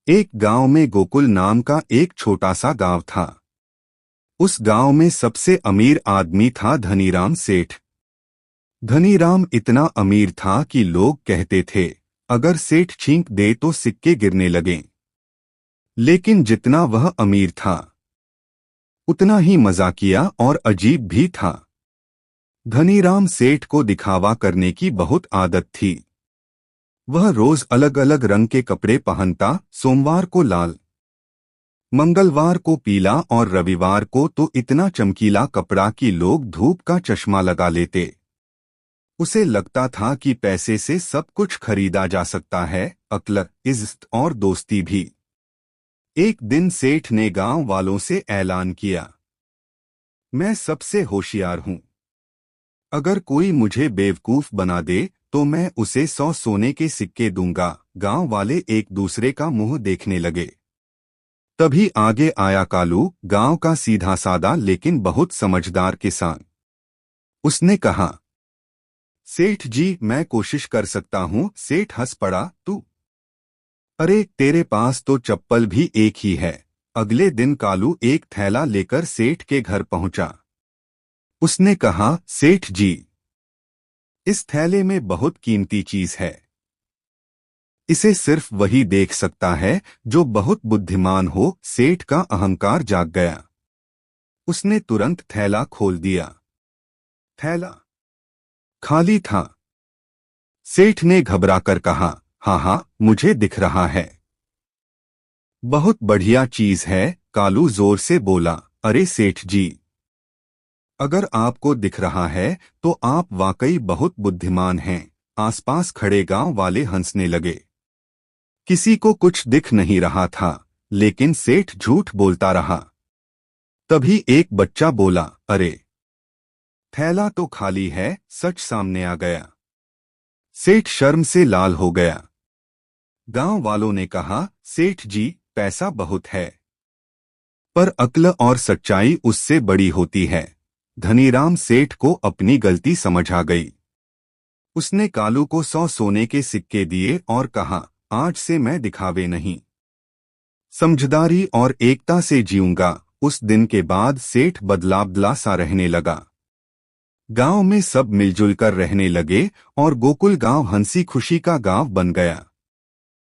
एक गांव में गोकुल नाम का एक छोटा सा गांव था। उस गांव में सबसे अमीर आदमी था धनीराम सेठ। धनीराम इतना अमीर था कि लोग कहते थे अगर सेठ छींक दे तो सिक्के गिरने लगें। लेकिन जितना वह अमीर था उतना ही मजाकिया और अजीब भी था। धनीराम सेठ को दिखावा करने की बहुत आदत थी। वह रोज अलग अलग रंग के कपड़े पहनता, सोमवार को लाल, मंगलवार को पीला और रविवार को तो इतना चमकीला कपड़ा कि लोग धूप का चश्मा लगा लेते। उसे लगता था कि पैसे से सब कुछ खरीदा जा सकता है, अक्ल, इज्जत और दोस्ती भी। एक दिन सेठ ने गांव वालों से ऐलान किया, मैं सबसे होशियार हूं। अगर कोई मुझे बेवकूफ बना दे तो मैं उसे 100 सोने के सिक्के दूंगा। गांव वाले एक दूसरे का मुंह देखने लगे। तभी आगे आया कालू, गांव का सीधा सादा लेकिन बहुत समझदार किसान। उसने कहा, सेठ जी मैं कोशिश कर सकता हूं। सेठ हंस पड़ा, तू? अरे तेरे पास तो चप्पल भी एक ही है। अगले दिन कालू एक थैला लेकर सेठ के घर पहुंचा। उसने कहा, सेठ जी इस थैले में बहुत कीमती चीज है। इसे सिर्फ वही देख सकता है जो बहुत बुद्धिमान हो। सेठ का अहंकार जाग गया। उसने तुरंत थैला खोल दिया। थैला खाली था। सेठ ने घबराकर कहा, हाँ हाँ मुझे दिख रहा है। बहुत बढ़िया चीज है, कालू जोर से बोला। अरे सेठ जी, अगर आपको दिख रहा है तो आप वाकई बहुत बुद्धिमान हैं। आसपास खड़े गांव वाले हंसने लगे। किसी को कुछ दिख नहीं रहा था, लेकिन सेठ झूठ बोलता रहा। तभी एक बच्चा बोला, अरे थैला तो खाली है। सच सामने आ गया। सेठ शर्म से लाल हो गया। गांव वालों ने कहा, सेठ जी पैसा बहुत है पर अक्ल और सच्चाई उससे बड़ी होती है। धनीराम सेठ को अपनी गलती समझ आ गई। उसने कालू को 100 सोने के सिक्के दिए और कहा, आज से मैं दिखावे नहीं, समझदारी और एकता से जीऊंगा। उस दिन के बाद सेठ बदला सा रहने लगा। गांव में सब मिलजुल कर रहने लगे और गोकुल गांव हंसी खुशी का गांव बन गया।